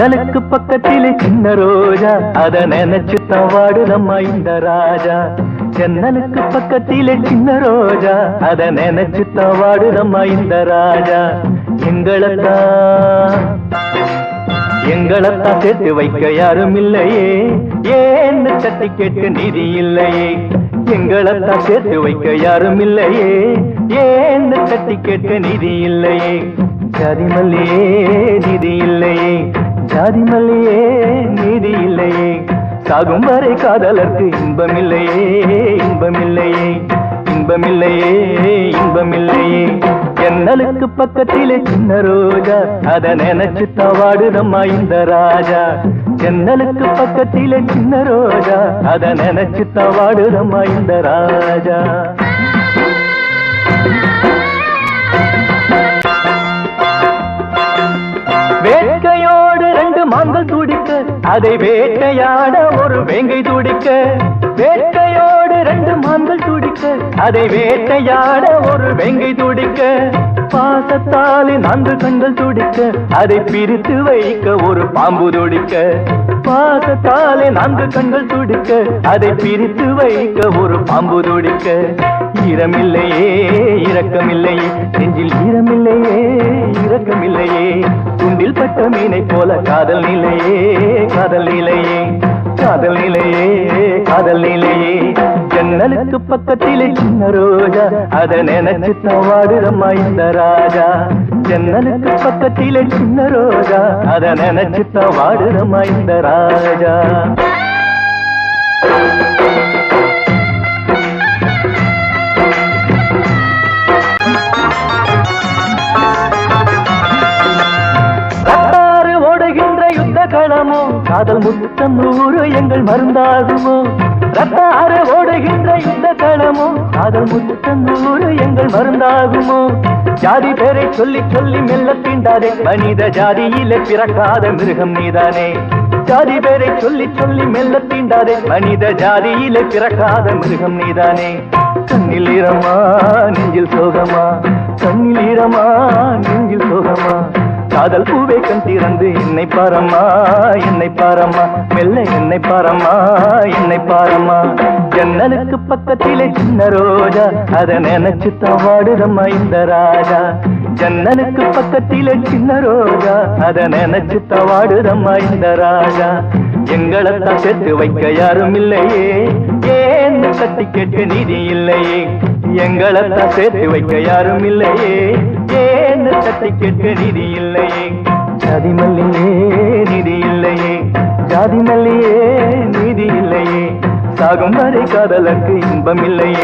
ஜன்னலுக்கு பக்கத்திலே சின்ன ரோஜா, அத நினைச்சுத்தான் வாடுதம்மா இந்த ராஜா. ஜன்னலுக்கு பக்கத்திலே சின்ன ரோஜா, அத நினைச்சுத்தான் வாடுதம்மா இந்த ராஜா. எங்களைத்தான் சேர்த்து வைக்க யாரும் இல்லையே, ஏன்னு தட்டி கேட்டு நிதி இல்லையே. எங்களைத்தான் சேர்த்து வைக்க யாரும் இல்லையே, ஏன்னு தட்டி கேட்டு நிதி இல்லையே. ஜாதி மல்லியே நிதி இல்லையே, ஜாதி மல்லியே நீதி இல்லையே. சாகும் வரை காதலர்க்கு இன்பமில்லையே, இன்பமில்லையே, இன்பமில்லையே, இன்பமில்லையே. ஜன்னலுக்கு பக்கத்திலே சின்ன ரோஜா, அத நினைச்சுத்தான் வாடுதம்மா இந்த ராஜா. ஜன்னலுக்கு பக்கத்திலே சின்ன ரோஜா, அத நினைச்சுத்தான் வாடுதம்மா இந்த ராஜா. வேட்கையோடு ரெண்டு மான்கள் துடிக்க, அதை வேட்டையாட ஒரு வேங்கை துடிக்க. வேட்கையோடு ரெண்டு மான்கள் துடிக்க, அதை வேட்டையாட ஒரு வேங்கை துடிக்க. பாசத்தாலே 4 கண்கள் துடிக்க, அதை பிரித்து வைக்க ஒரு பாம்பு துடிக்க. பாசத்தாலே 4 கண்கள் துடிக்க, அதை பிரித்து வைக்க ஒரு பாம்பு துடிக்க. ஈரமில்லையே இரக்கமில்லையே, நெஞ்சில் ஈரமில்லையே இரக்கமில்லையே. துண்டில் பட்ட மீனை போல காதல் நிலையே, காதல் நிலையே, காதல் நிலையே, காதல் நிலையே. ஜன்னலுக்கு பக்கத்திலே சின்ன ரோஜா, அத நினைச்சுத்தான் வாடுதம்மா இந்த ராஜா. ஜன்னலுக்கு பக்கத்திலே சின்ன ரோஜா, அத நினைச்சுத்தான் வாடுதம்மா இந்த ராஜா. களமோ காதல் முத்தம் 100 எங்கள் மருந்தாகுமோ. ரத்தாறு ஓடுகின்ற இந்த களமோ காதல் முத்தம் 100 எங்கள் மருந்தாகுமோ. ஜாதி பேரை சொல்லி சொல்லி மெல்ல தீண்டாதே, மனித ஜாதியிலே பிறக்காத மிருகம் நீதானே. ஜாதி பேரை சொல்லி சொல்லி மெல்ல தீண்டாதே, மனித ஜாதியிலே பிறக்காத மிருகம் நீதானே. கண்ணில் ஈரமா நெஞ்சில் சோகமா, கண்ணில் ஈரமா நெஞ்சில் சோகமா. காதல் பூவே கண் திறந்து என்னை பாரம்மா, என்னை பாரம்மா, மெல்ல என்னை பாரம்மா, என்னை பாரம்மா. ஜன்னலுக்கு பக்கத்திலே சின்ன ரோஜா, அத நினைச்சுத்தான் வாடுதம்மா இந்த ராஜா. ஜன்னலுக்கு பக்கத்திலே சின்ன ரோஜா, அத நினைச்சுத்தான் வாடுதம்மா இந்த ராஜா. எங்களைத்தான் சேர்த்து வைக்க யாரும் இல்லையே, ஏன்னு தட்டி கேட்டு நிதி இல்லையே. எங்களைத்தான் சேர்த்து வைக்க யாரும் இல்லையே, ஏன்னு தட்டி கேட்டு நிதி இல்லையே. ஜாதி மல்லியே நிதி இல்லையே, ஜாதி மல்லியே நீதி இல்லையே. சாகும் வரை காதலர்க்கு இன்பம் இல்லையே,